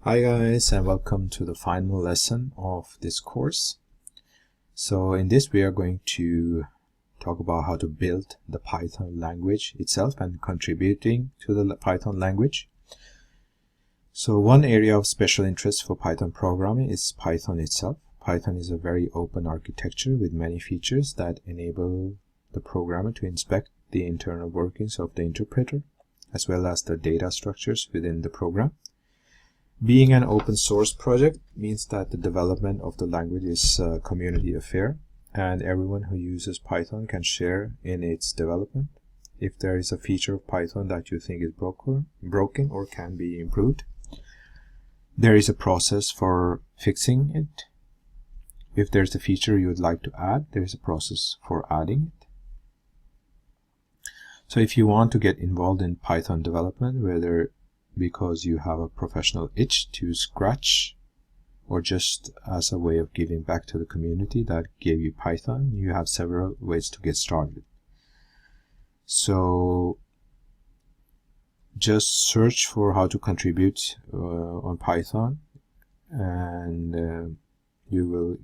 Hi guys, and welcome to the final lesson of this course. So in this we are going to talk about how to build the Python language itself and contributing to the Python language. So one area of special interest for Python programming is Python itself. Python is a very open architecture with many features that enable the programmer to inspect the internal workings of the interpreter as well as the data structures within the program. Being an open source project means that the development of the language is a community affair, and everyone who uses Python can share in its development. If there is a feature of Python that you think is broken or can be improved, there is a process for fixing it. If there's a feature you would like to add, there is a process for adding it. So if you want to get involved in Python development, whether because you have a professional itch to scratch or just as a way of giving back to the community that gave you Python, you have several ways to get started. So just search for how to contribute on Python, and you will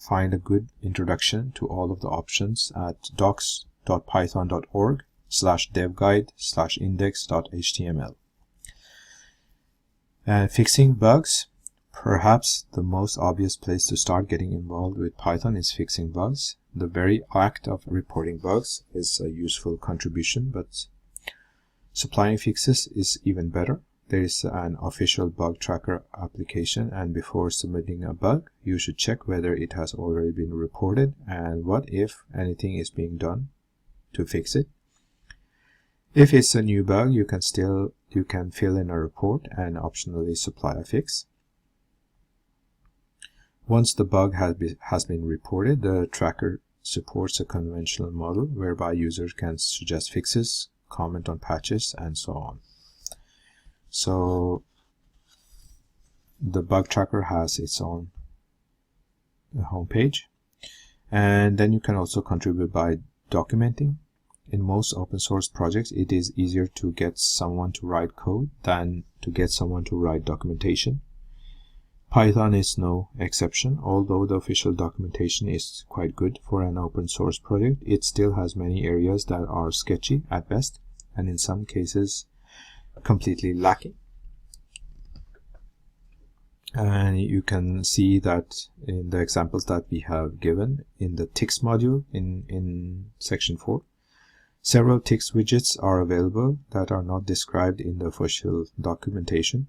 find a good introduction to all of the options at docs.python.org/devguide/index.html. And fixing bugs, perhaps the most obvious place to start getting involved with Python is fixing bugs. The very act of reporting bugs is a useful contribution, but supplying fixes is even better. There is an official bug tracker application, and before submitting a bug, you should check whether it has already been reported and what if anything is being done to fix it. If it's a new bug, you can fill in a report and optionally supply a fix. Once the bug has been reported, the tracker supports a conventional model whereby users can suggest fixes, comment on patches, and so on. So the bug tracker has its own homepage, and then you can also contribute by documenting. In most open source projects, it is easier to get someone to write code than to get someone to write documentation. Python is no exception. Although the official documentation is quite good for an open source project, it still has many areas that are sketchy at best, and in some cases completely lacking. And you can see that in the examples that we have given in the ticks module in section 4. Several ticks widgets are available that are not described in the official documentation.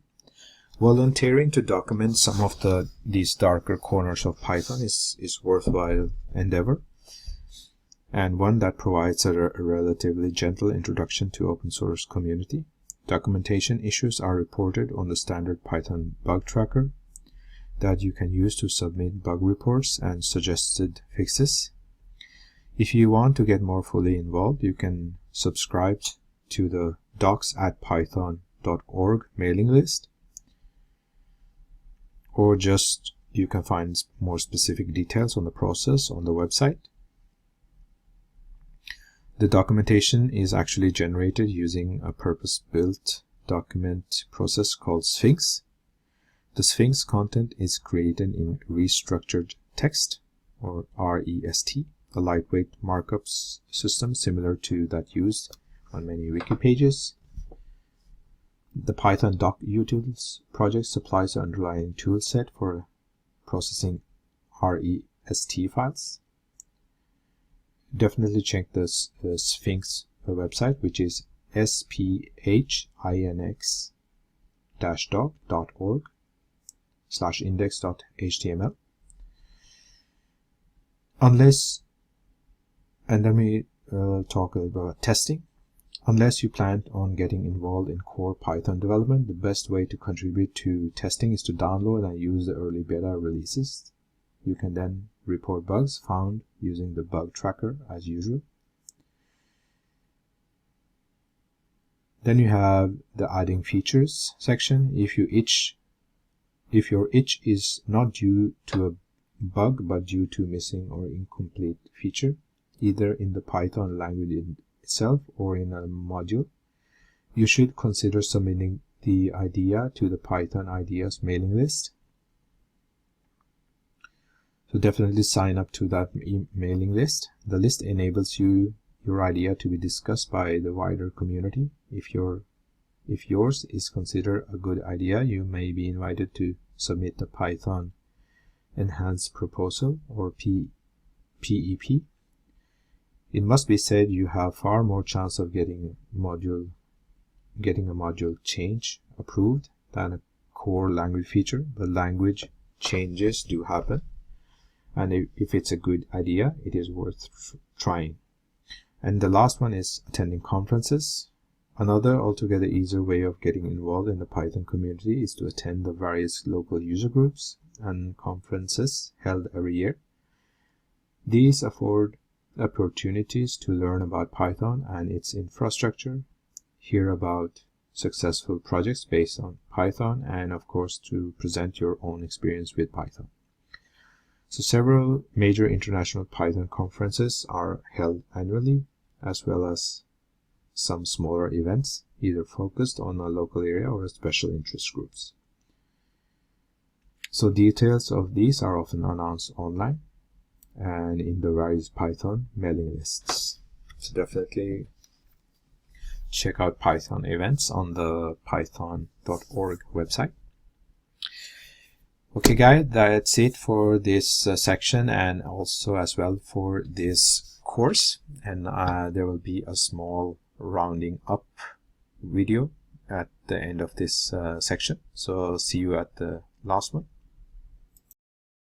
Volunteering to document some of these darker corners of Python is worthwhile endeavor, and one that provides a relatively gentle introduction to open source community. Documentation issues are reported on the standard Python bug tracker that you can use to submit bug reports and suggested fixes. If you want to get more fully involved, you can subscribe to the docs@python.org mailing list, or just you can find more specific details on the process on the website. The documentation is actually generated using a purpose-built document process called Sphinx. The Sphinx content is created in restructured text, or REST, a lightweight markup system similar to that used on many wiki pages. The Python DocUtils project supplies the underlying toolset for processing REST files. Definitely check the Sphinx website, which is sphinx-doc.org/index.html. And then we talk about testing. Unless you plan on getting involved in core Python development, the best way to contribute to testing is to download and use the early beta releases. You can then report bugs found using the bug tracker as usual. Then you have the adding features section. If your itch is not due to a bug but due to missing or incomplete feature, either in the Python language itself or in a module, you should consider submitting the idea to the Python Ideas mailing list. So definitely sign up to that mailing list. The list enables your idea to be discussed by the wider community. If yours is considered a good idea, you may be invited to submit the Python Enhanced Proposal, or PEP. It must be said you have far more chance of getting a module change approved than a core language feature, but language changes do happen, and if it's a good idea, it is worth trying. And the last one is attending conferences. Another altogether easier way of getting involved in the Python community is to attend the various local user groups and conferences held every year. These afford opportunities to learn about Python and its infrastructure, hear about successful projects based on Python, and of course to present your own experience with Python. So several major international Python conferences are held annually, as well as some smaller events, either focused on a local area or special interest groups. So details of these are often announced online and in the various Python mailing lists. So definitely check out Python events on the python.org website. Okay guys, that's it for this section, and also as well for this course. And there will be a small rounding up video at the end of this section. So see you at the last one.